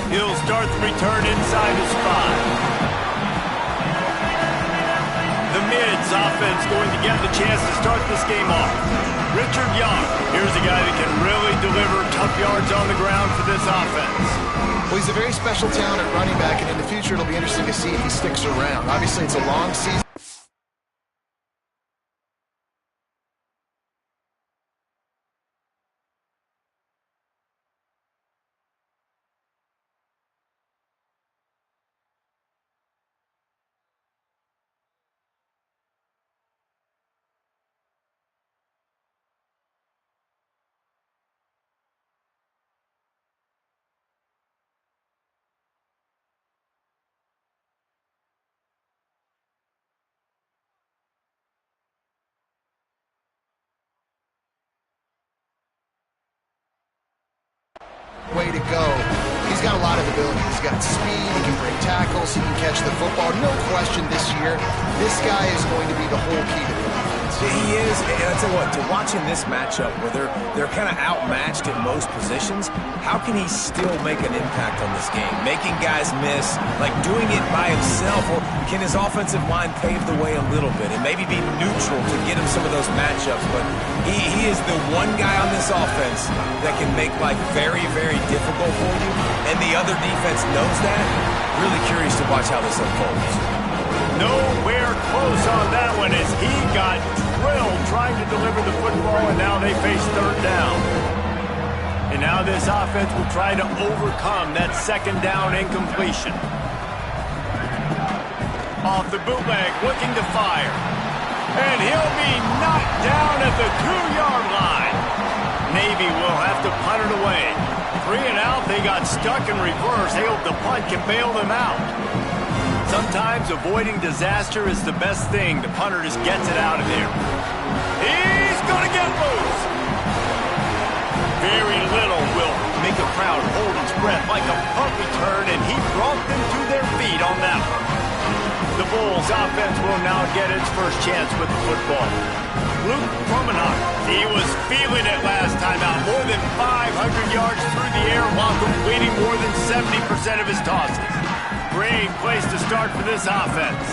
He'll start the return inside his 5. The mids offense going to get the chance to start this game off. Richard Young, here's a guy that can really deliver tough yards on the ground for this offense. Well, he's a very special talent at running back, and in the future it'll be interesting to see if he sticks around. Obviously, it's a long season. Way to go. He's got a lot of ability. He's got speed, he can break tackles, he can catch the football. No question this year, this guy is going to be the whole key to the offense. He is, and I tell you what, to watch in this matchup where they're kind of outmatched at most positions, how can he still make an impact on this game? Making guys miss, like doing it by himself, or can his offensive line pave the way a little bit and maybe be neutral to get him some of those matchups? But he is the one guy on this offense that can make life very, very difficult for you, and the other defense knows that. Really curious to watch how this unfolds. Nowhere close on that one as he got drilled trying to deliver the football, and now they face third down. And now this offense will try to overcome that second down incompletion. Off the bootleg, looking to fire. And he'll be knocked down at the 2-yard line. Navy will have to punt it away. 3 and out, they got stuck in reverse. They hope the punt can bail them out. Sometimes avoiding disaster is the best thing. The punter just gets it out of there. He's going to get loose. Very little will make a crowd hold its breath like a punt return, and he brought them to their feet on that one. The Bulls offense will now get its first chance with the football. Luke Promenade, he was feeling it last time out. More than 500 yards through the air while completing more than 70% of his tosses. Great place to start for this offense.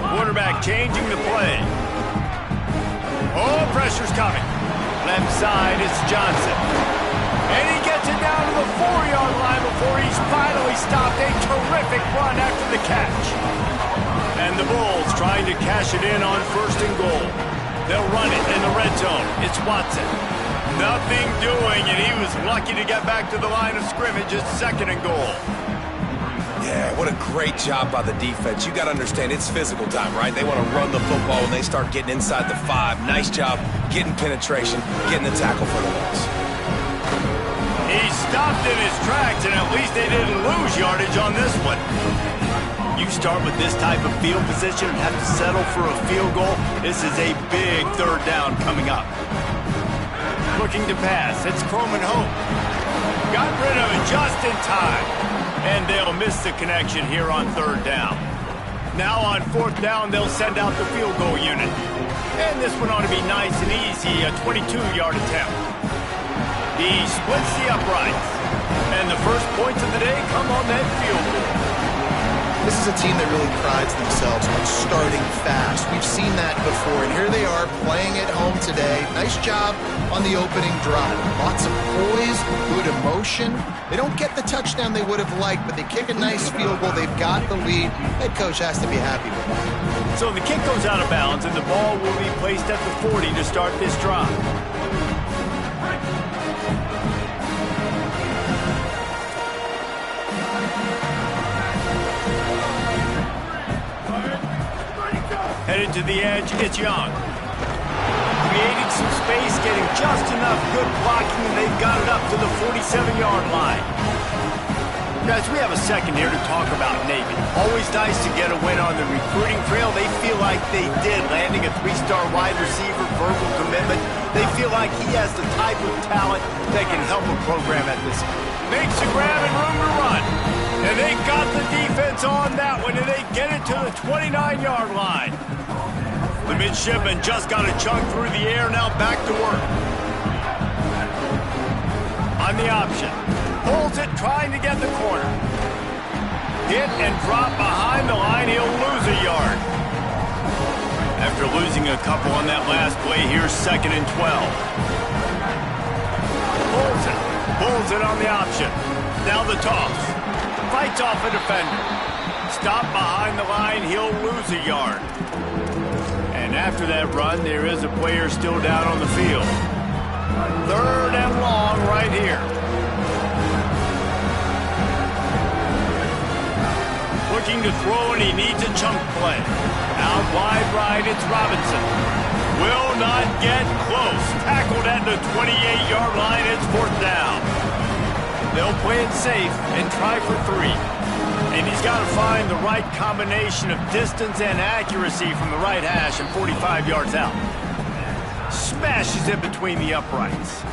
Quarterback changing the play. Oh, pressure's coming. Left side, it's Johnson. And he gets it down to the 4-yard line before he's finally stopped. A terrific run after the catch. And the Bulls trying to cash it in on 1st and goal. They'll run it in the red zone. It's Watson. Nothing doing, and he was lucky to get back to the line of scrimmage at 2nd and goal. Yeah, what a great job by the defense. You got to understand, it's physical time, right? They want to run the football when they start getting inside the 5. Nice job getting penetration, getting the tackle for the loss. He stopped in his tracks, and at least they didn't lose yardage on this one. You start with this type of field position and have to settle for a field goal. This is a big 3rd down coming up. Looking to pass, it's Croman Hope. Got rid of it just in time. And they'll miss the connection here on 3rd down. Now on 4th down, they'll send out the field goal unit. And this one ought to be nice and easy, a 22-yard attempt. He splits the uprights. And the first points of the day come on that field goal. This is a team that really prides themselves on starting fast. We've seen that before, and here they are playing at home today. Nice job on the opening drive. Lots of poise, good emotion. They don't get the touchdown they would have liked, but they kick a nice field goal. They've got the lead. Head coach has to be happy with that. So the kick goes out of bounds, and the ball will be placed at the 40 to start this drive. Headed to the edge, it's Young. Creating some space, getting just enough good blocking, and they've got it up to the 47-yard line. Guys, we have a second here to talk about Navy. Always nice to get a win on the recruiting trail. They feel like they did, landing a 3-star wide receiver, verbal commitment. They feel like he has the type of talent that can help a program at this. Makes a grab and room to run. And they got the defense on that one, and they get it to the 29-yard line. The midshipman just got a chunk through the air, now back to work. On the option, Pulls it, trying to get the corner. Hit and drop behind the line. He'll lose a yard. After losing a couple on that last play, here's 2nd and 12. Pulls it on the option. Now the toss. Fights off a defender. Stop behind the line. He'll lose a yard. And after that run, there is a player still down on the field. 3rd and long right here. Looking to throw, and he needs a chunk play. Out wide right, it's Robinson. Will not get close. Tackled at the 28-yard line. It's 4th down. They'll play it safe and try for 3. And he's got to find the right combination of distance and accuracy from the right hash and 45 yards out. Smashes it between the uprights.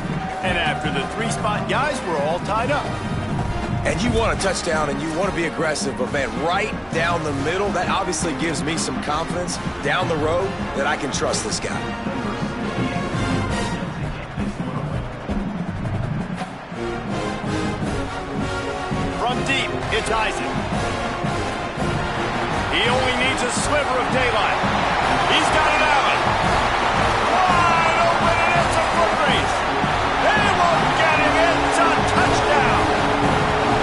And after the 3-spot, guys, we're all tied up. And you want a touchdown and you want to be aggressive, but man, right down the middle, that obviously gives me some confidence down the road that I can trust this guy. From deep, it's Isaac. He only needs a sliver of daylight. He's got it out. Wide open, and it's a foot race. They won't get him. It's a touchdown.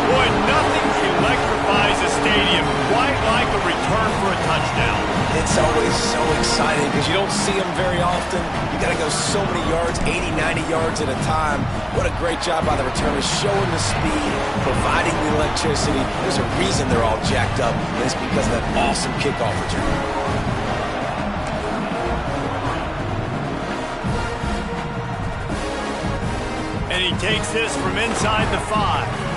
Boy, nothing electrifies a stadium quite like a return for a touchdown. It's always so exciting because you don't see them very often. You got to go so many yards, 80, 90 yards at a time. What a great job by the returners, showing the speed, providing the electricity. There's a reason they're all jacked up, and it's because of that awesome kickoff return. And he takes this from inside the 5.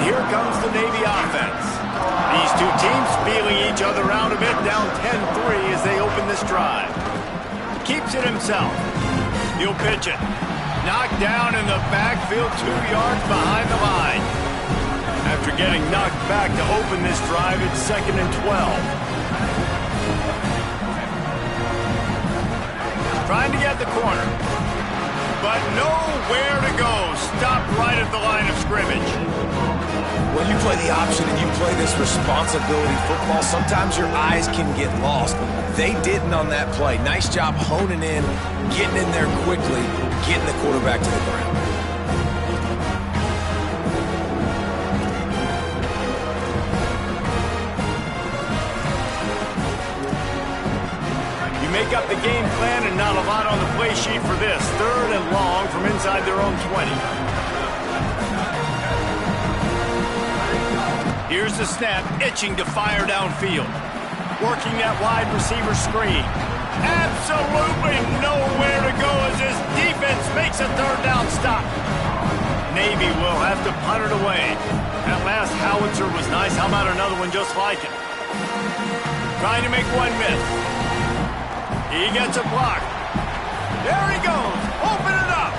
Here comes the Navy offense. These two teams feeling each other out a bit, down 10-3 as they open this drive. Keeps it himself. He'll pitch it. Knocked down in the backfield, 2 yards behind the line. After getting knocked back to open this drive, it's 2nd and 12. Trying to get the corner. But nowhere to go. Stopped right at the line of scrimmage. When you play the option and you play this responsibility football, sometimes your eyes can get lost. They didn't on that play. Nice job honing in, getting in there quickly, getting the quarterback to the ground. You make up the game plan and not a lot on the play sheet for this. 3rd and long from inside their own 20. Here's the snap, itching to fire downfield. Working that wide receiver screen. Absolutely nowhere to go as this defense makes a 3rd down stop. Navy will have to punt it away. That last howitzer was nice. How about another one just like it? Trying to make one miss. He gets a block. There he goes. Open it up.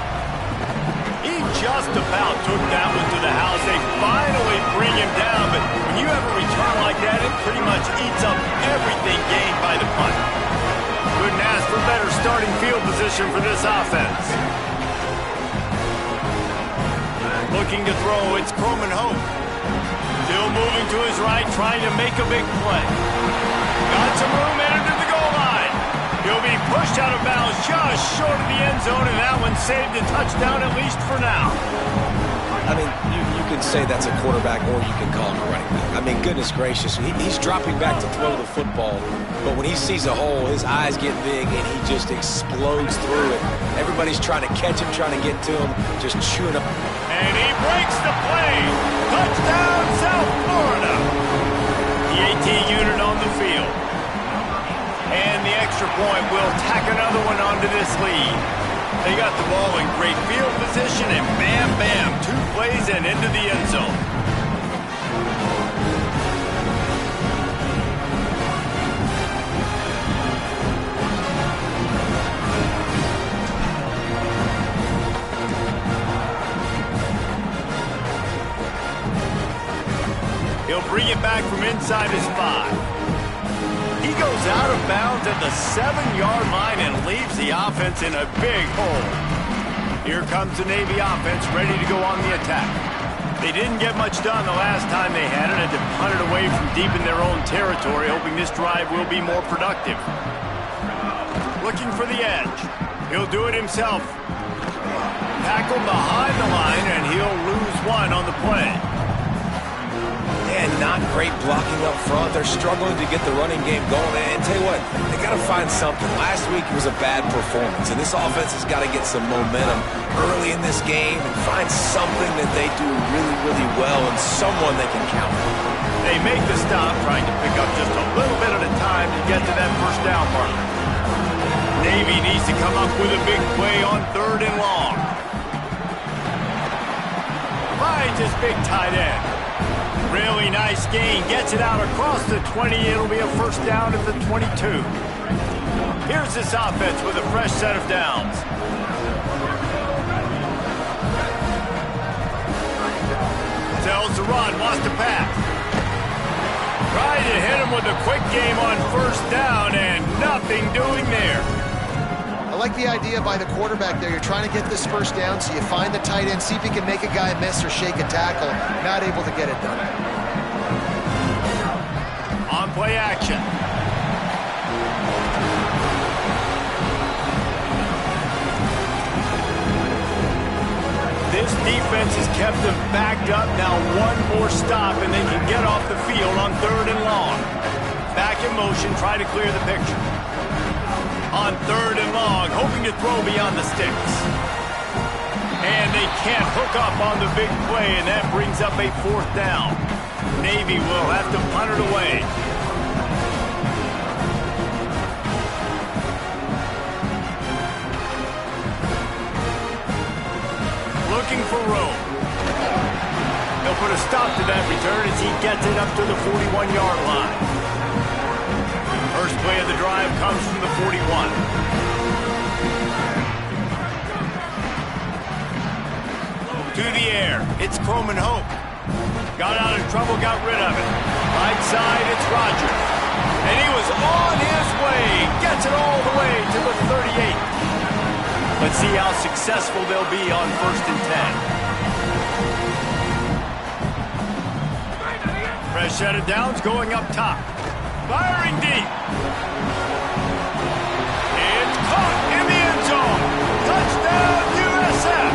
He just about took that one to the house. They finally bring him down, but when you have a return like that, it pretty much eats up everything gained by the punt. Couldn't ask for better starting field position for this offense. Looking to throw, it's Coleman Hope. Still moving to his right, trying to make a big play. Got some room headed to the goal line. He'll be pushed out of bounds just short of the end zone, and that one saved a touchdown, at least for now. I mean, you can say that's a quarterback, or you can call him a running back. I mean, goodness gracious, he's dropping back to throw the football, but when he sees a hole, his eyes get big, and he just explodes through it. Everybody's trying to catch him, trying to get to him, just chewing up. And he breaks the play. Touchdown, South Florida. The AT unit on the field. And the extra point will tack another one onto this lead. They got the ball in great field position, and bam, bam, 2 plays and into the end zone. He'll bring it back from inside his 5. He goes goes out of bounds at the 7-yard line and leaves the offense in a big hole. Here comes the Navy offense ready to go on the attack. They didn't get much done the last time they had it, to punt it away from deep in their own territory, hoping this drive will be more productive. Looking for the edge. He'll do it himself. Tackled behind the line, and he'll lose one on the play. And not great blocking up front. They're struggling to get the running game going. And tell you what, they got to find something. Last week was a bad performance, and this offense has got to get some momentum early in this game and find something that they do really, really well and someone they can count on. They make the stop, trying to pick up just a little bit at a time to get to that first down mark. Navy needs to come up with a big play on 3rd and long. Finds his big tight end. Really nice gain. Gets it out across the 20. It'll be a first down at the 22. Here's this offense with a fresh set of downs. Tells to run, wants to pass. Tried to hit him with a quick game on first down, and nothing doing there. I like the idea by the quarterback there. You're trying to get this first down, so you find the tight end, see if he can make a guy miss or shake a tackle. Not able to get it done. On play action. This defense has kept them backed up. Now one more stop, and they can get off the field on 3rd and long. Back in motion, try to clear the picture. On 3rd and long, hoping to throw beyond the sticks. And they can't hook up on the big play, and that brings up a 4th down. Navy will have to punt it away. Looking for room. They'll put a stop to that return as he gets it up to the 41-yard line. First play of the drive comes from the 41. To the air. It's Croman Hope. Got out of trouble, got rid of it. Right side, it's Rogers. And he was on his way. Gets it all the way to the 38. Let's see how successful they'll be on 1st and 10. Fresh set of downs going up top. Firing deep. It's caught in the end zone. Touchdown, USF.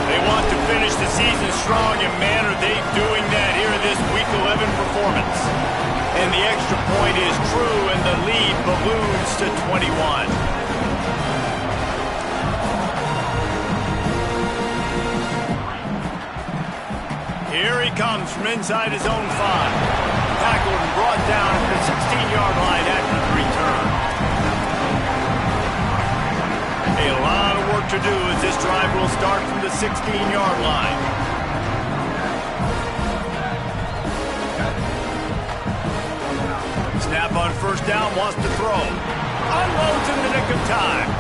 They want to finish the season strong, and man, are they doing that here in this Week 11 performance. And the extra point is true, and the lead balloons to 21. Here he comes from inside his own 5. Tackled and brought down at the 16-yard line after the return. A lot of work to do as this drive will start from the 16-yard line. Snap on first down, wants to throw. Unloads in the nick of time.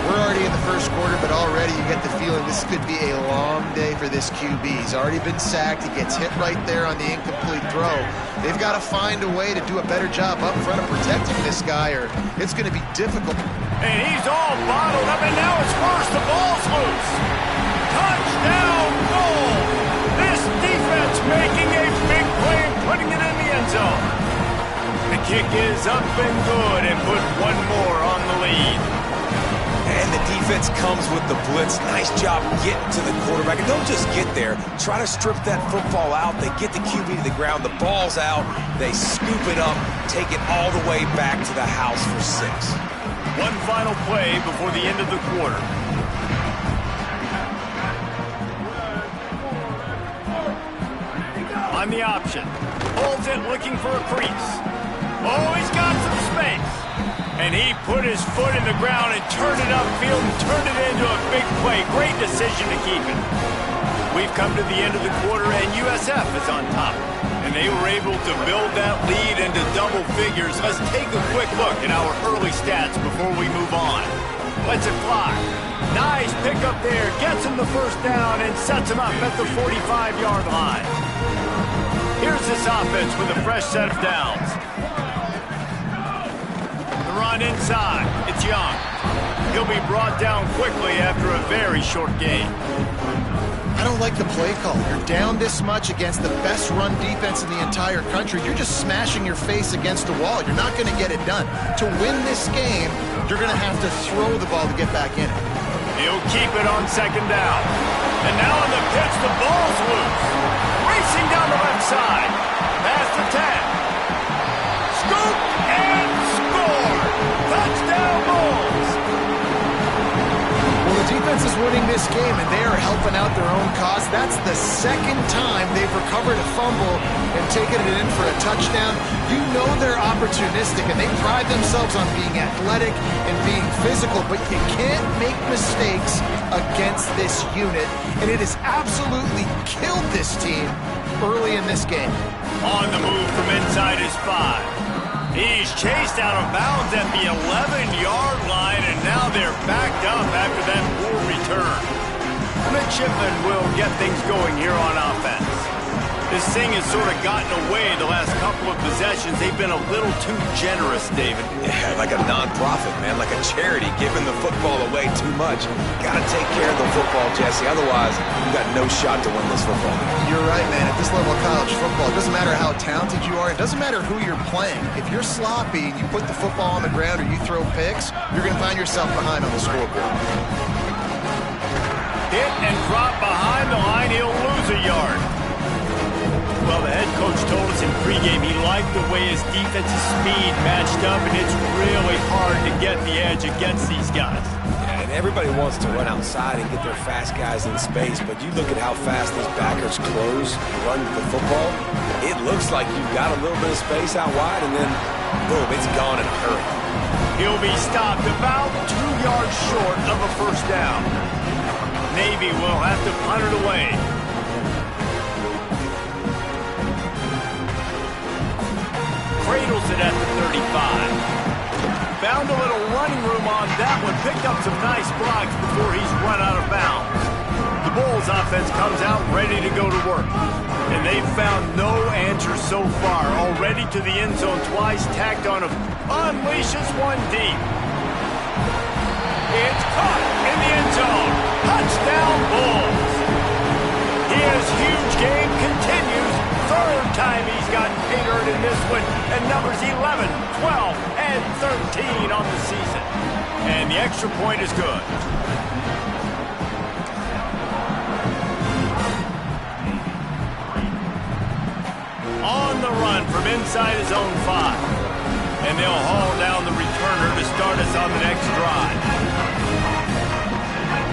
We're already in the first quarter, but already you get the feeling this could be a long day for this QB. He's already been sacked. He gets hit right there on the incomplete throw. They've got to find a way to do a better job up front of protecting this guy, or it's going to be difficult. And he's all bottled up, and now it's worse. The ball's loose. Touchdown goal. This defense making a big play and putting it in the end zone. The kick is up and good, and put one more on the lead. And the defense comes with the blitz. Nice job getting to the quarterback. And don't just get there. Try to strip that football out. They get the QB to the ground. The ball's out. They scoop it up, take it all the way back to the house for 6. One final play before the end of the quarter. On the option. Holds it, looking for a crease. Oh, he's got some space. And he put his foot in the ground and turned it upfield and turned it into a big play. Great decision to keep it. We've come to the end of the quarter, and USF is on top. And they were able to build that lead into double figures. Let's take a quick look at our early stats before we move on. Let's it fly. Nice pickup there. Gets him the first down and sets him up at the 45-yard line. Here's this offense with a fresh set of downs. run inside. It's Young. He'll be brought down quickly after a very short game. I don't like the play call. You're down this much against the best run defense in the entire country. You're just smashing your face against the wall. You're not going to get it done. To win this game, you're going to have to throw the ball to get back in it. He'll keep it on second down. And now on the pitch, the ball's loose. Racing down the left side. Past the 10. Scoop and score. Touchdown Bulls. Well, the defense is winning this game, and they are helping out their own cause. That's the second time they've recovered a fumble and taken it in for a touchdown. You know they're opportunistic, and they pride themselves on being athletic and being physical, but you can't make mistakes against this unit, and it has absolutely killed this team early in this game. On the move from inside his 5. He's chased out of bounds at the 11-yard line, and now they're backed up after that poor return. Midshipman will get things going here on offense. This thing has sort of gotten away the last couple of possessions. They've been a little too generous, David. Yeah, like a non-profit, man, like a charity, giving the football away too much. Got to take care of the football, Jesse. Otherwise, you got no shot to win this football. You're right, man. At this level of college football, it doesn't matter how talented you are. It doesn't matter who you're playing. If you're sloppy and you put the football on the ground or you throw picks, you're going to find yourself behind on the scoreboard. Hit and drop behind the line. He'll lose a yard. Well, the head coach told us in pregame he liked the way his defensive speed matched up, and it's really hard to get the edge against these guys. Yeah, and everybody wants to run outside and get their fast guys in space, but you look at how fast these backers close, run the football. It looks like you've got a little bit of space out wide, and then, boom, it's gone in a hurry. He'll be stopped about 2 yards short of a first down. Navy will have to punt it away. Cradles it at the 35. Found a little running room on that one. Picked up some nice blocks before he's run out of bounds. The Bulls offense comes out ready to go to work. And they've found no answer so far. Already to the end zone twice. Tacked on him. Unleashes one deep. It's caught in the end zone. Touchdown Bulls. His huge game continues. Third time he's gotten paid earned in this one, and numbers 11, 12, and 13 on the season. And the extra point is good. On the run from inside his own 5. And they'll haul down the returner to start us on the next drive.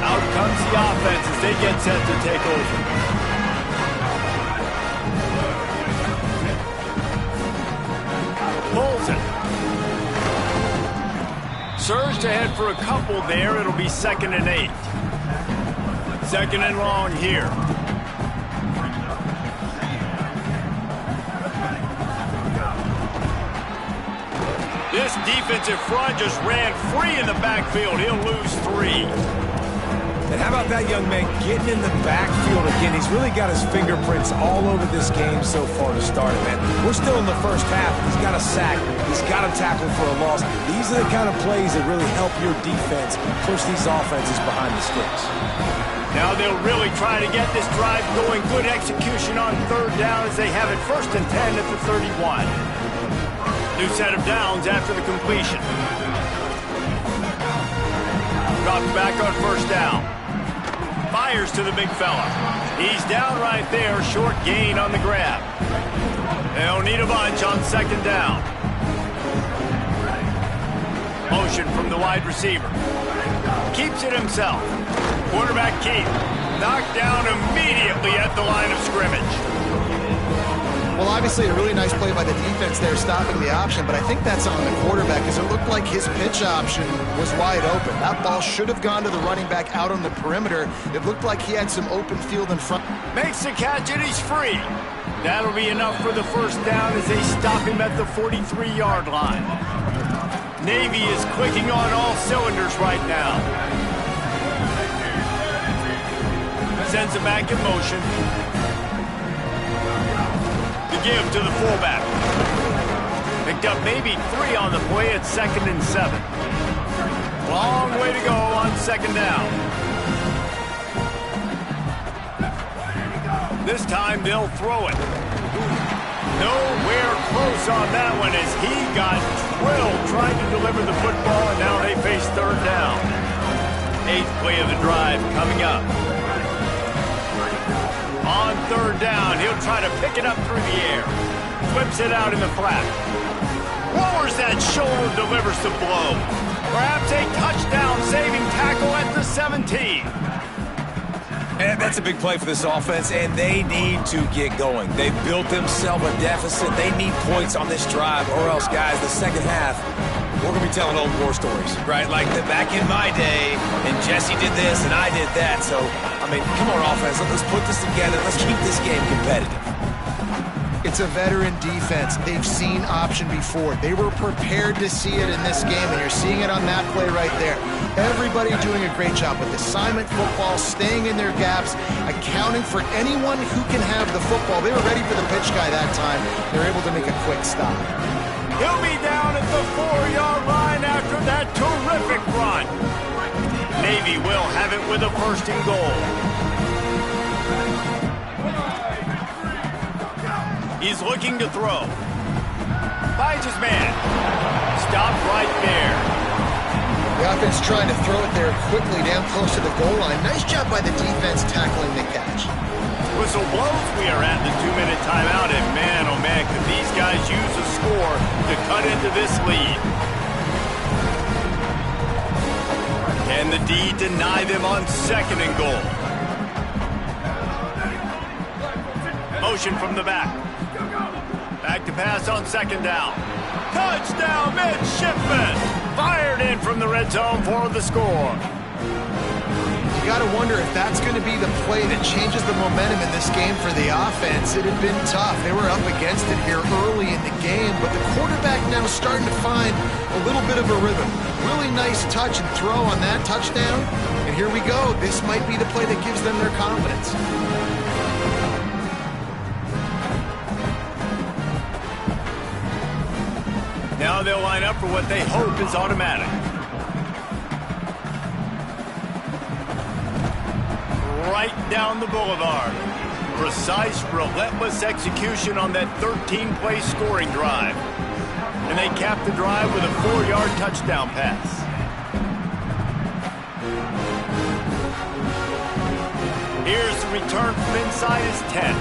Out comes the offense as they get set to take over. Pulls it. Surged ahead for a couple there. It'll be 2nd and 8. 2nd and long here. This defensive front just ran free in the backfield. He'll lose 3. And how about that young man getting in the backfield again? He's really got his fingerprints all over this game so far to start it, man. We're still in the first half. He's got a sack. He's got a tackle for a loss. These are the kind of plays that really help your defense push these offenses behind the sticks. Now they'll really try to get this drive going. Good execution on 3rd down as they have it 1st and 10 at the 31. New set of downs after the completion. Dropped back on 1st down. Fires to the big fella. He's down right there. Short gain on the grab. They'll need a bunch on 2nd down. Motion from the wide receiver. Keeps it himself. Quarterback Keith. Knocked down immediately at the line of scrimmage. Well, obviously a really nice play by the defense there stopping the option, but I think that's on the quarterback because it looked like his pitch option was wide open. That ball should have gone to the running back out on the perimeter. It looked like he had some open field in front. Makes the catch and he's free. That'll be enough for the 1st down as they stop him at the 43-yard line. Navy is clicking on all cylinders right now. Sends him back in motion. The give to the fullback. Picked up maybe 3 on the play at 2nd and 7. Long way to go on 2nd down. This time they'll throw it. Nowhere close on that one as he got drilled trying to deliver the football, and now they face 3rd down. 8th play of the drive coming up. On 3rd down, he'll try to pick it up through the air. Flips it out in the flat. Lowers that shoulder, delivers the blow. Perhaps a touchdown-saving tackle at the 17. And that's a big play for this offense, and they need to get going. They've built themselves a deficit. They need points on this drive, or else, guys, the second half, we're going to be telling old war stories, right? Like back in my day, and Jesse did this, and I did that. So, I mean, come on, offense. Let's put this together. Let's keep this game competitive. It's a veteran defense. They've seen option before. They were prepared to see it in this game, and you're seeing it on that play right there. Everybody doing a great job with assignment football, staying in their gaps, accounting for anyone who can have the football. They were ready for the pitch guy that time. They're able to make a quick stop. He'll be down at the 4-yard line after that terrific run. Navy will have it with a 1st and goal. He's looking to throw. Finds his man. Stopped right there. The offense trying to throw it there quickly down close to the goal line. Nice job by the defense tackling the catch. Whistle blows. We are at the 2-minute timeout, and man, oh man, could these guys use a score to cut into this lead. Can the D deny them on 2nd and goal? Motion from the back. Back to pass on 2nd down. Touchdown, midshipman! Fired in from the red zone for the score. You got to wonder if that's going to be the play that changes the momentum in this game for the offense. It had been tough. They were up against it here early in the game, but the quarterback now starting to find a little bit of a rhythm. Really nice touch and throw on that touchdown. And here we go. This might be the play that gives them their confidence. Now they'll line up for what they hope is automatic. Right down the boulevard. Precise, relentless execution on that 13-play scoring drive. And they cap the drive with a 4-yard touchdown pass. Here's the return from inside his 10.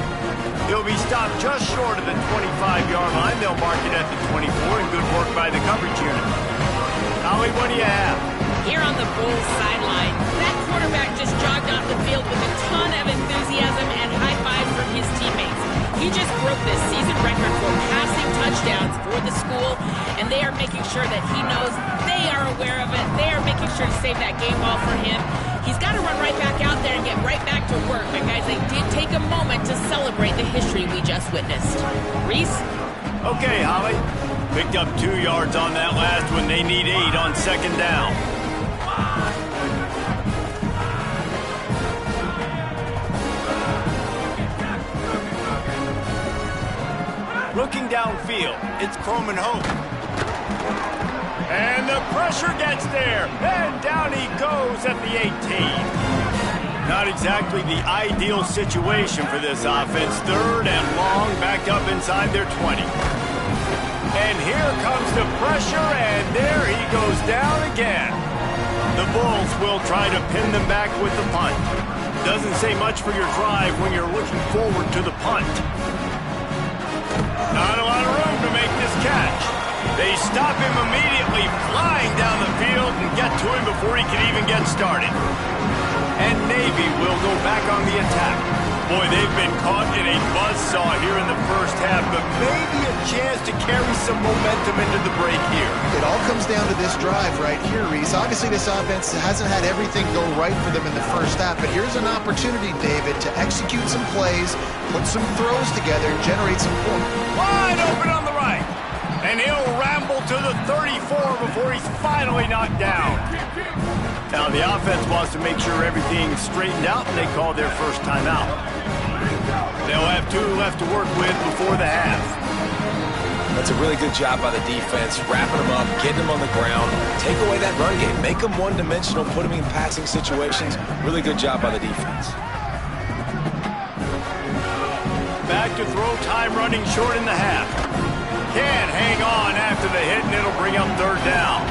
He'll be stopped just short of the 25-yard line. They'll mark it at the 24, and good work by the coverage unit. Holly, what do you have? Here on the Bulls sideline, that quarterback just jogged off the field with a ton of enthusiasm and high fives from his teammates. He just broke the season record for passing touchdowns for the school, and they are making sure that he knows they are aware of it. They are making sure to save that game ball for him. He's got to run right back out there and get right back to work. But guys, they did take a moment to celebrate the history we just witnessed. Reese? Okay, Holly. Picked up 2 yards on that last one. They need 8 on 2nd down. Looking downfield, it's Croman Hope. And the pressure gets there, and down he goes at the 18. Not exactly the ideal situation for this offense. 3rd and long, back up inside their 20. And here comes the pressure, and there he goes down again. The Bulls will try to pin them back with the punt. Doesn't say much for your drive when you're looking forward to the punt. Not a lot of room to make this catch. They stop him immediately, flying down the field, and get to him before he can even get started. And Navy will go back on the attack. Boy, they've been caught in a buzzsaw here in the first half, but maybe a chance to carry some momentum into the break here. It all comes down to this drive right here, Reese. Obviously, this offense hasn't had everything go right for them in the first half, but here's an opportunity, David, to execute some plays, put some throws together, and generate some points. Wide open on the right. And he'll ramble to the 34 before he's finally knocked down. Now the offense wants to make sure everything's straightened out, and they call their first timeout. They'll have 2 left to work with before the half. That's a really good job by the defense, wrapping them up, getting them on the ground, take away that run game, make them one-dimensional, put them in passing situations. Really good job by the defense. Back to throw, time running short in the half. Can't hang on after the hit, and it'll bring up third down.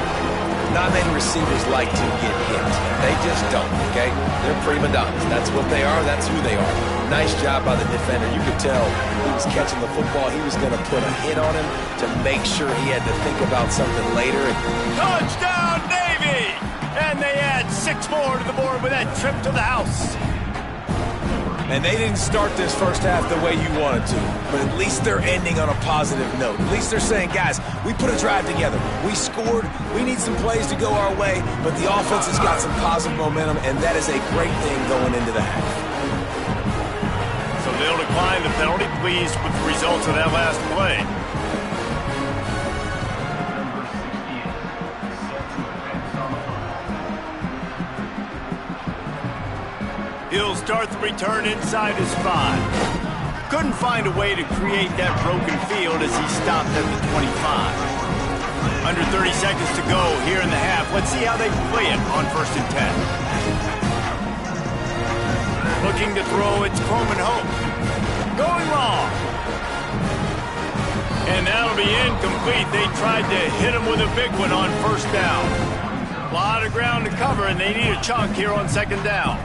Not many receivers like to get hit. They just don't, okay? They're prima donnas. That's what they are. That's who they are. Nice job by the defender. You could tell he was catching the football. He was going to put a hit on him to make sure he had to think about something later. Touchdown, Navy! And they add 6 more to the board with that trip to the house. And they didn't start this first half the way you wanted to, but at least they're ending on a positive note. At least they're saying, guys, we put a drive together. We scored. We need some plays to go our way, but the offense has got some positive momentum, and that is a great thing going into the half. So they'll decline the penalty, pleased with the results of that last play. He'll start the return inside his 5. Couldn't find a way to create that broken field as he stopped at the 25. Under 30 seconds to go here in the half. Let's see how they play it on 1st and 10. Looking to throw, it's Coleman Hope. Going long. And that'll be incomplete. They tried to hit him with a big one on 1st down. A lot of ground to cover, and they need a chunk here on 2nd down.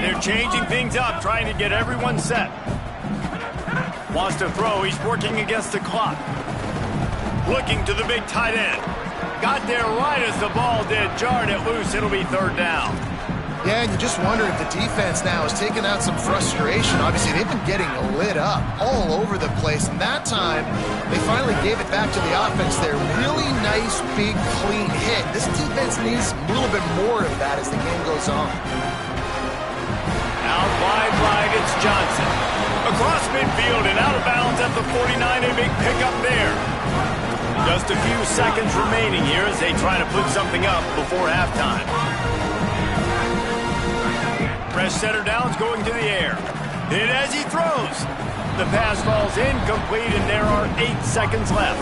They're changing things up, trying to get everyone set. Wants to throw. He's working against the clock. Looking to the big tight end. Got there right as the ball did. Jarred it loose. It'll be 3rd down. Yeah, and you just wonder if the defense now has taken out some frustration. Obviously, they've been getting lit up all over the place. And that time, they finally gave it back to the offense there. Really nice, big, clean hit. This defense needs a little bit more of that as the game goes on. Out wide, it's Johnson. Across midfield and out of bounds at the 49, a big pickup there. Just a few seconds remaining here as they try to put something up before halftime. Fresh setter downs going to the air. Hit as he throws. The pass falls incomplete, and there are 8 seconds left.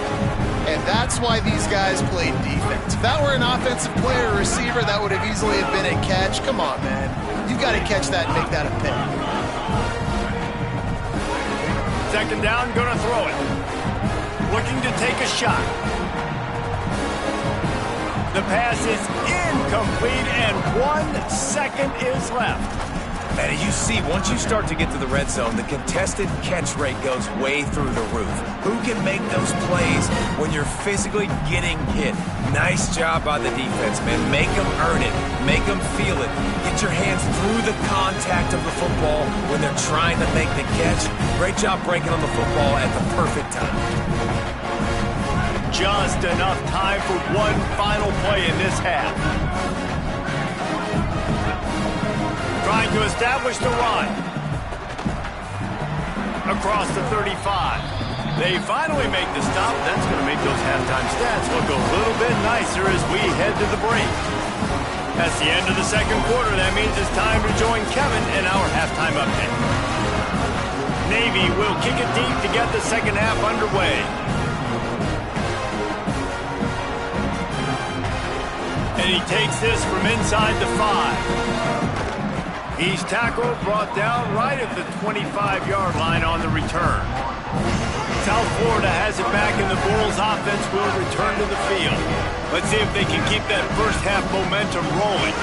And that's why these guys played defense. If that were an offensive player or receiver, that would have easily have been a catch. Come on, man. You've got to catch that and make that a pick. 2nd down, gonna throw it. Looking to take a shot. The pass is incomplete, and 1 second is left. And you see, once you start to get to the red zone, the contested catch rate goes way through the roof. Who can make those plays when you're physically getting hit? Nice job by the defense, man. Make them earn it. Make them feel it. Get your hands through the contact of the football when they're trying to make the catch. Great job breaking on the football at the perfect time. Just enough time for one final play in this half. Trying to establish the run. Across the 35. They finally make the stop. That's going to make those halftime stats look a little bit nicer as we head to the break. That's the end of the 2nd quarter. That means it's time to join Kevin in our halftime update. Navy will kick it deep to get the 2nd half underway. And he takes this from inside the 5. He's tackled, brought down right at the 25-yard line on the return. South Florida has it back, and the Bulls offense will return to the field. Let's see if they can keep that first half momentum rolling.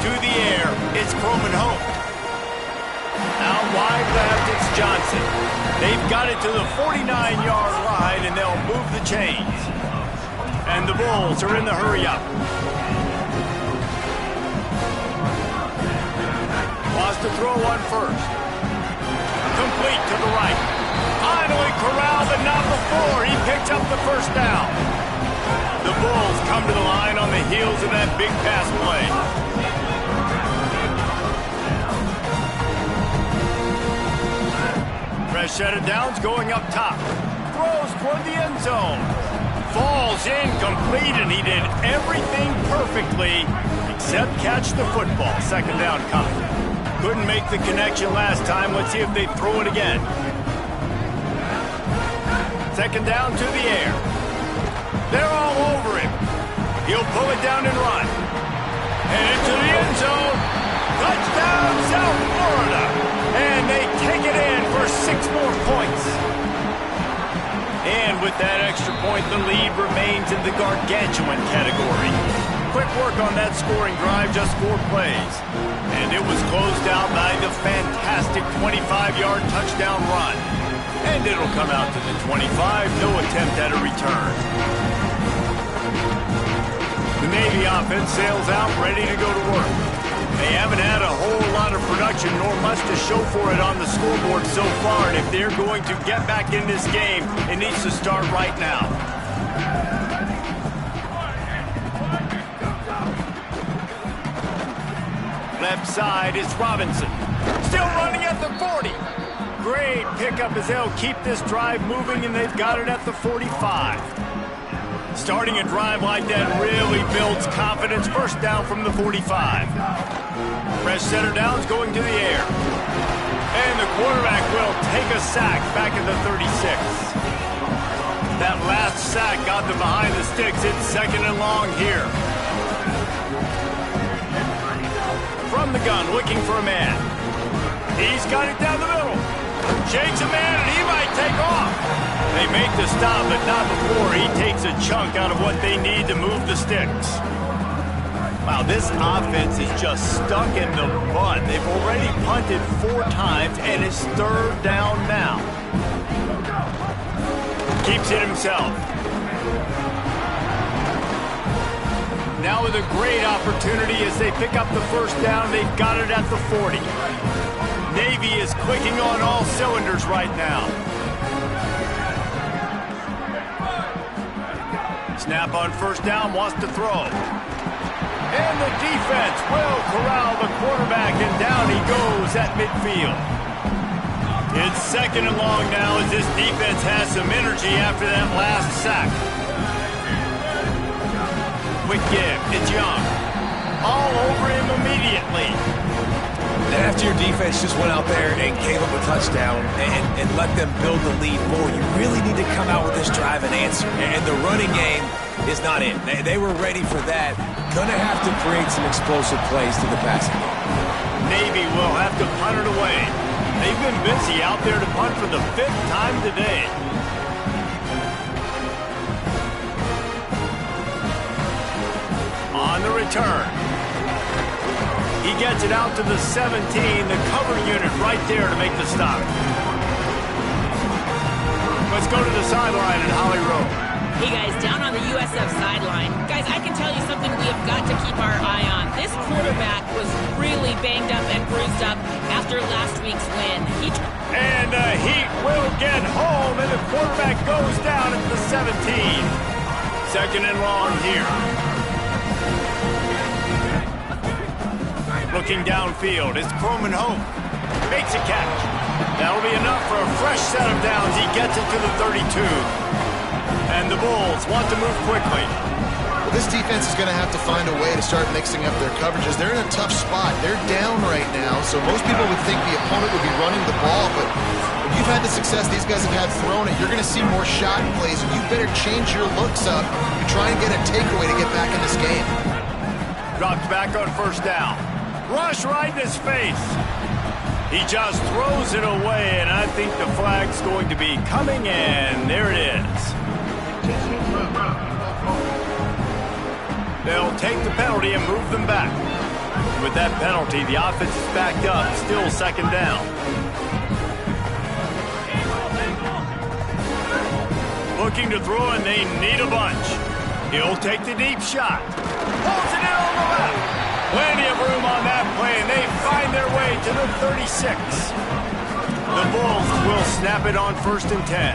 To the air, it's Coleman Hope. Out wide left, it's Johnson. They've got it to the 49-yard line, and they'll move the chains. And the Bulls are in the hurry-up. Wants to throw one first. Complete to the right. Finally corralled, but not before. He picked up the 1st down. The Bulls come to the line on the heels of that big pass play. Fresh set of downs going up top. Throws toward the end zone. Falls incomplete, and he did everything perfectly except catch the football. 2nd down coming. Couldn't make the connection last time. Let's see if they throw it again. Second down to the air. They're all over him. He'll pull it down and run. And into the end zone. Touchdown, South Florida. And they take it in for 6 more points. And with that extra point, the lead remains in the gargantuan category. Quick work on that scoring drive, just 4 plays. And it was closed out by the fantastic 25-yard touchdown run. And it'll come out to the 25, no attempt at a return. The Navy offense sails out, ready to go to work. They haven't had a whole lot of production, nor much to show for it on the scoreboard so far, and if they're going to get back in this game, it needs to start right now. Left side is Robinson. Still running at the 40. Great pickup as they'll keep this drive moving, and they've got it at the 45. Starting a drive like that really builds confidence. First down from the 45. Fresh center downs going to the air. And the quarterback will take a sack back at the 36. That last sack got them behind the sticks. It's second and long here. From the gun, looking for a man. He's got it down the middle. Shakes a man, and he might take off. They make the stop, but not before he takes a chunk out of what they need to move the sticks. Wow, this offense is just stuck in the mud. They've already punted 4 times, and it's 3rd down now. Keeps it himself. Now with a great opportunity as they pick up the first down. They've got it at the 40. Navy is clicking on all cylinders right now. Snap on first down, wants to throw. And the defense will corral the quarterback, and down he goes at midfield. It's second and long now as this defense has some energy after that last sack. Quick give, it's Young. All over him immediately. And after your defense just went out there and gave up a touchdown and let them build the lead more, you really need to come out with this drive and answer. And the running game is not in. They were ready for that. Gonna have to create some explosive plays to the passing game. Navy will have to punt it away. They've been busy out there to punt for the 5th time today. On the return. He gets it out to the 17, the cover unit right there to make the stop. Let's go to the sideline in Holly Rowe. Hey guys, down on the USF sideline. Guys, I can tell you something we have got to keep our eye on. This quarterback was really banged up and bruised up after last week's win. And Heat will get home, and the quarterback goes down at the 17. Second and long here. Looking downfield, it's Coleman Hope. Makes a catch. That'll be enough for a fresh set of downs. He gets it to the 32. And the Bulls want to move quickly. Well, this defense is going to have to find a way to start mixing up their coverages. They're in a tough spot. They're down right now, so most people would think the opponent would be running the ball, but when you've had the success these guys have had throwing it, you're going to see more shot plays, and you better change your looks up and try and get a takeaway to get back in this game. Dropped back on first down. Rush right in his face. He just throws it away, and I think the flag's going to be coming in. There it is. They'll take the penalty and move them back. With that penalty, the offense is backed up. Still second down. Looking to throw, and they need a bunch. He'll take the deep shot. Pulls it in on the left. Plenty of room on that play, and they find their way to the 36. The Bulls will snap it on 1st and 10.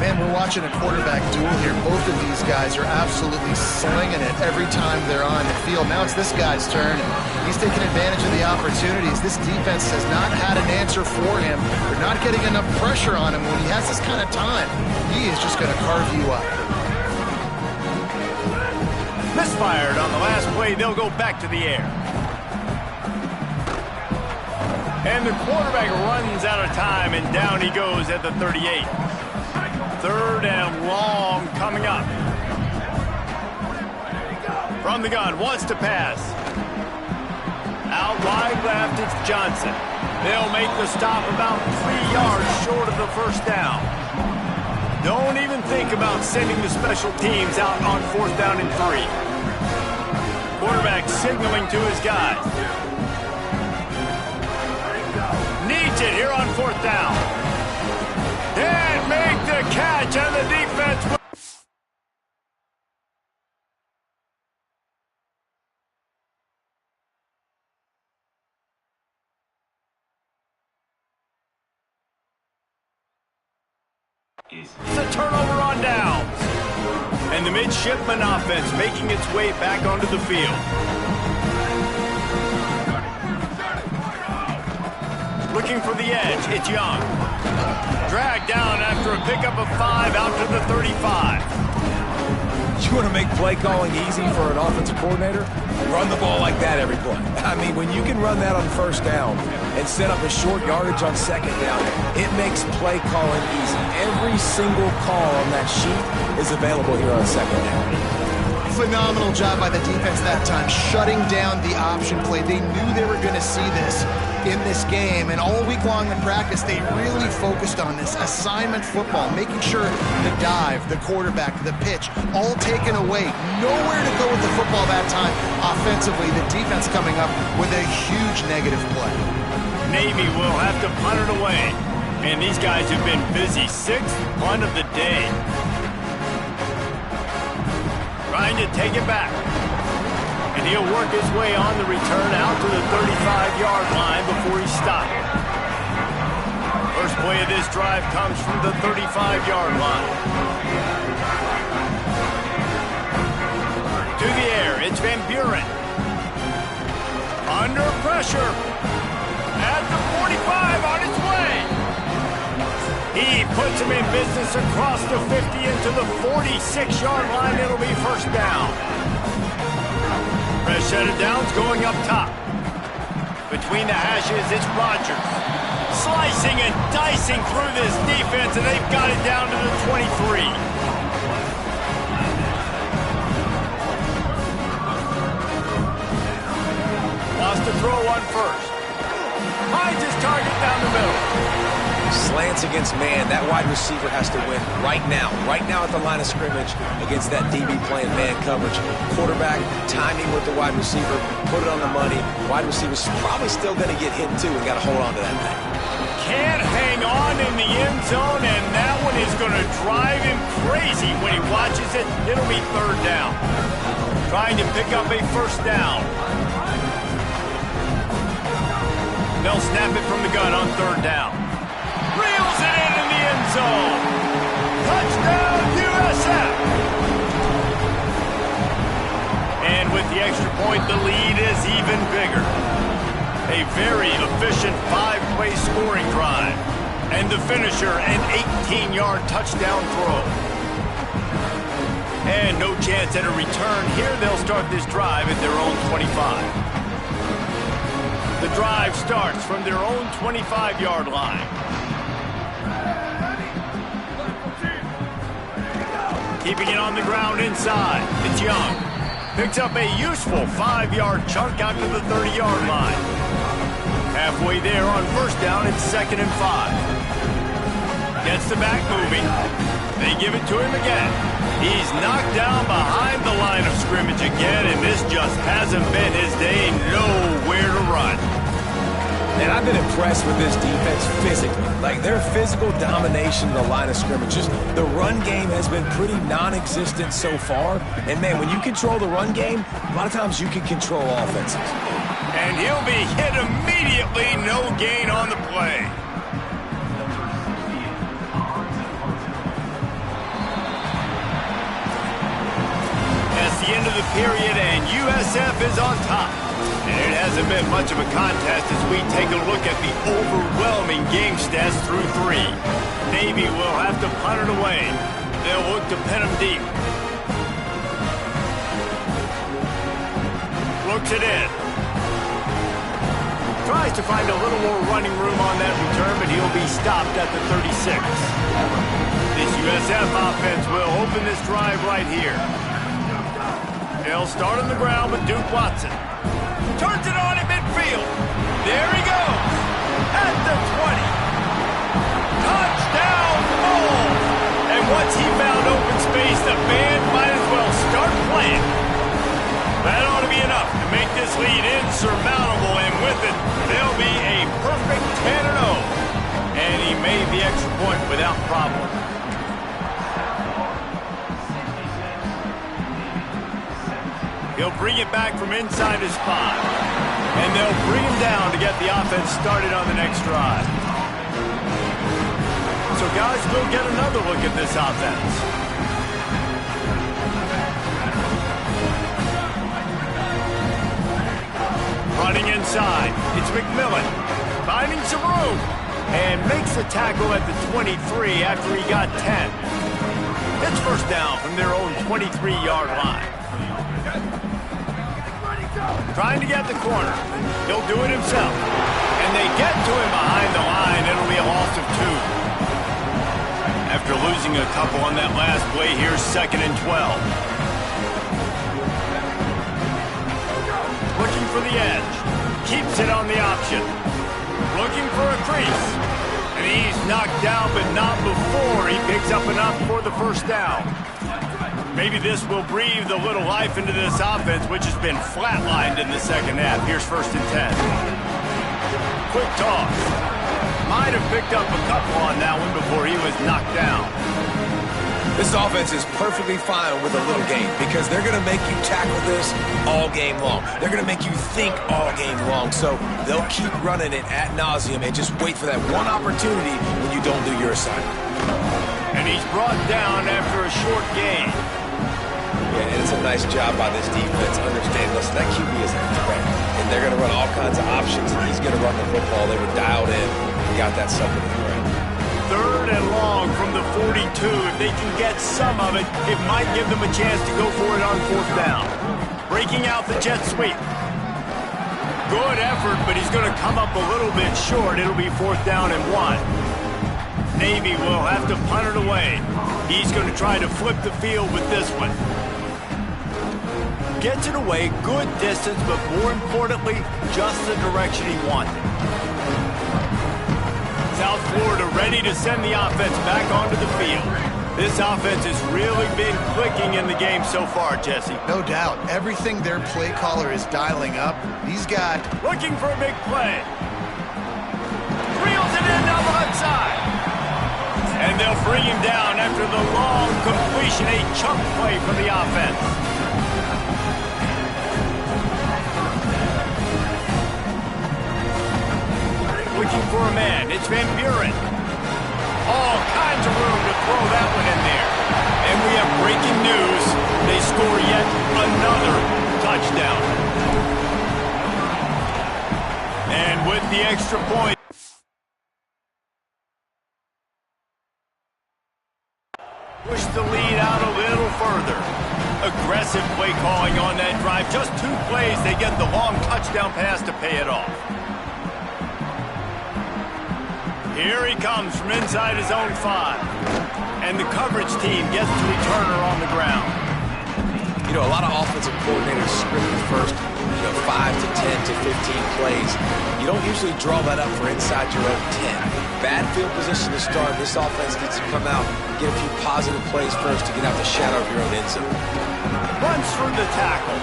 Man, we're watching a quarterback duel here. Both of these guys are absolutely slinging it every time they're on the field. Now it's this guy's turn. He's taking advantage of the opportunities. This defense has not had an answer for him. They're not getting enough pressure on him. When he has this kind of time, he is just going to carve you up. Misfired on the last play. They'll go back to the air. And the quarterback runs out of time, and down he goes at the 38. 3rd and long coming up. From the gun, wants to pass. Out wide left, it's Johnson. They'll make the stop about 3 yards short of the first down. Don't even think about sending the special teams out on 4th down and 3. Quarterback signaling to his guys. Needs it here on 4th down. And make the catch, and the defense It's a turnover on downs. And the midshipman offense making its way back onto the field. Looking for the edge, it's Young. Dragged down after a pickup of 5 out to the 35. You want to make play calling easy for an offensive coordinator? Run the ball like that every play. I mean, when you can run that on 1st down and set up a short yardage on 2nd down, it makes play calling easy. Every single call on that sheet is available here on 2nd down. Phenomenal job by the defense that time, shutting down the option play. They knew they were going to see this in this game, and all week long in practice, they really focused on this assignment football, making sure the dive, the quarterback, the pitch, all taken away. Nowhere to go with the football that time. Offensively, the defense coming up with a huge negative play. Navy will have to punt it away, and these guys have been busy. 6th punt of the day. Trying to take it back. And he'll work his way on the return out to the 35-yard line before he stopped. First play of this drive comes from the 35-yard line. To the air, it's Van Buren. Under pressure. At the 45, on its way. He puts him in business across the 50 into the 46-yard line. It'll be 1st down. Fresh set of downs going up top. Between the hashes, it's Rodgers. Slicing and dicing through this defense, and they've got it down to the 23. Lost to throw on 1st. Finds his target down the middle. Slants against man, that wide receiver has to win right now at the line of scrimmage against that DB playing man coverage. Quarterback, timing with the wide receiver, put it on the money. Wide receiver's probably still going to get hit too and got to hold on to that thing. Can't hang on in the end zone, and that one is going to drive him crazy when he watches it. It'll be 3rd down. Trying to pick up a 1st down. They'll snap it from the gun on 3rd down. Reels it in the end zone. Touchdown, USF. And with the extra point, the lead is even bigger. A very efficient 5-play scoring drive. And the finisher, an 18-yard touchdown throw. And no chance at a return here. They'll start this drive at their own 25. The drive starts from their own 25-yard line. Keeping it on the ground inside. It's Young. Picks up a useful 5-yard chunk out to the 30-yard line. Halfway there on 1st down, it's 2nd and 5. Gets the back moving. They give it to him again. He's knocked down behind the line of scrimmage again, and this just hasn't been his day. Nowhere to run. And I've been impressed with this defense physically. Like, their physical domination of the line of scrimmage. Just the run game has been pretty non-existent so far. And, man, when you control the run game, a lot of times you can control offenses. And he'll be hit immediately. No gain on the play. That's the end of the period, and USF is on top. And it hasn't been much of a contest as we take a look at the overwhelming game stats through 3. Navy will have to punt it away. They'll look to pin them deep. Looks it in. Tries to find a little more running room on that return, but he'll be stopped at the 36. This USF offense will open this drive right here. They'll start on the ground with Duke Watson. Turns it on in midfield. There he goes. At the 20. Touchdown, Bulls! And once he found open space, the band might as well start playing. That ought to be enough to make this lead insurmountable, and with it, they'll be a perfect 10-0. And he made the extra point without problem. He'll bring it back from inside his 5. And they'll bring him down to get the offense started on the next drive. So guys, we'll get another look at this offense. Running inside, it's McMillan, finding some room, and makes the tackle at the 23 after he got 10. It's first down from their own 23-yard line. Trying to get the corner. He'll do it himself. And they get to him behind the line. It'll be a loss of 2. After losing a couple on that last play, here's 2nd and 12. Looking for the edge. Keeps it on the option. Looking for a crease. And he's knocked down, but not before he picks up enough for the first down. Maybe this will breathe a little life into this offense, which has been flatlined in the second half. Here's 1st and 10. Quick toss. Might have picked up a couple on that one before he was knocked down. This offense is perfectly fine with a little game because they're going to make you tackle this all game long. They're going to make you think all game long. So they'll keep running it ad nauseum and just wait for that one opportunity when you don't do your assignment. And he's brought down after a short gain. Yeah, and it's a nice job by this defense. Understand, listen, that QB is a threat. And they're going to run all kinds of options, and he's going to run the football. They were dialed in and got that sucker to threat. 3rd and long from the 42. If they can get some of it, it might give them a chance to go for it on 4th down. Breaking out the jet sweep. Good effort, but he's going to come up a little bit short. It'll be 4th down and 1. Navy will have to punt it away. He's going to try to flip the field with this one. Gets it away, good distance, but more importantly, just the direction he wanted. South Florida ready to send the offense back onto the field. This offense has really been clicking in the game so far, Jesse. No doubt. Everything their play caller is dialing up, he's got... Looking for a big play. Reels it in down the left side. And they'll bring him down after the long completion, a chunk play for the offense. Looking for a man. It's Van Buren. All kinds of room to throw that one in there. And we have breaking news. They score yet another touchdown. And with the extra point, push the lead out a little further. Aggressive play calling on that drive. Just 2 plays, they get the long touchdown pass to pay it off. Here he comes from inside his own 5. And the coverage team gets to return her on the ground. You know, a lot of offensive coordinators script the first, 5 to 10 to 15 plays. You don't usually draw that up for inside your own 10. Bad field position to start. This offense needs to come out, get a few positive plays first to get out the shadow of your own end zone. Runs through the tackle.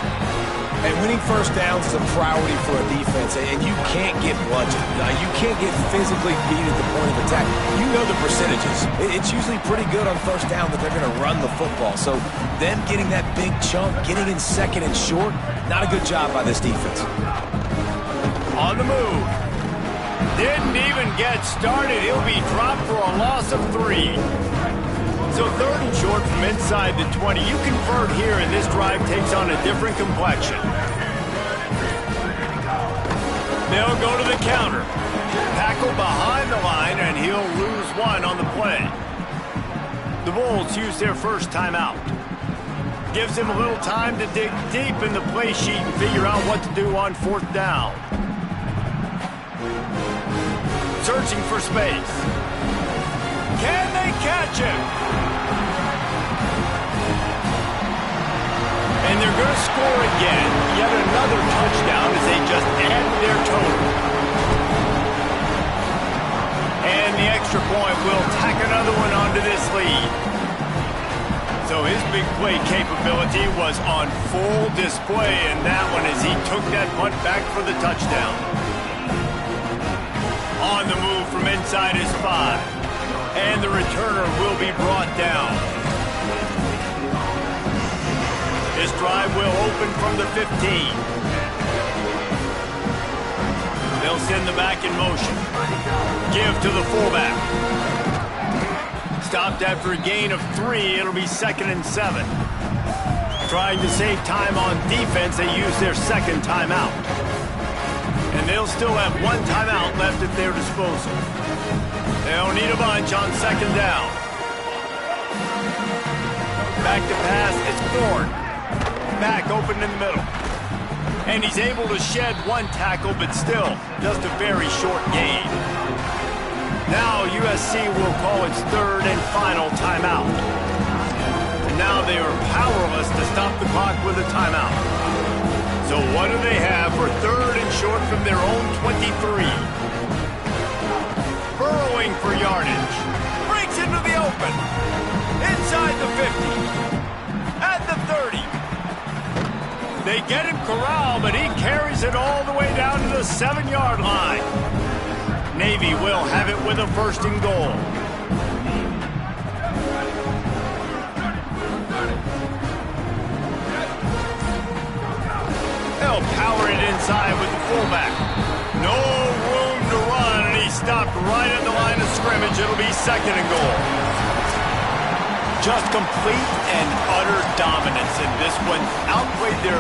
And winning first downs is a priority for a defense, and you can't get bludgeoned. You can't get physically beat at the point of attack. You know the percentages. It's usually pretty good on first down that they're going to run the football. So them getting that big chunk, getting in 2nd and short, not a good job by this defense. On the move. Didn't even get started. He'll be dropped for a loss of 3. So 3rd and short from inside the 20. You convert here, and this drive takes on a different complexion. They'll go to the counter. Tackle behind the line, and he'll lose 1 on the play. The Bulls use their first timeout. Gives him a little time to dig deep in the play sheet and figure out what to do on 4th down. Searching for space. Can they catch him? And they're going to score again. Yet another touchdown as they just add to their total. And the extra point will tack another one onto this lead. So his big play capability was on full display in that one as he took that punt back for the touchdown. On the move from inside his 5. And the returner will be brought down. This drive will open from the 15. They'll send the back in motion. Give to the fullback. Stopped after a gain of 3. It'll be 2nd and 7. Trying to save time on defense, they use their second timeout. And they'll still have one timeout left at their disposal. They'll need a bunch on 2nd down. Back to pass, it's Ford. Back open in the middle. And he's able to shed one tackle, but still just a very short gain. Now USC will call its 3rd and final timeout. And now they are powerless to stop the clock with a timeout. So what do they have for 3rd and short from their own 23? Burrowing for yardage. Breaks into the open. Inside the 50. At the 30. They get him corralled, but he carries it all the way down to the 7-yard line. Navy will have it with a 1st and goal. They'll power it inside with the fullback. No room to run, and he stopped right at the line of scrimmage. It'll be 2nd and goal. Just complete and utter dominance in this one. Outplayed their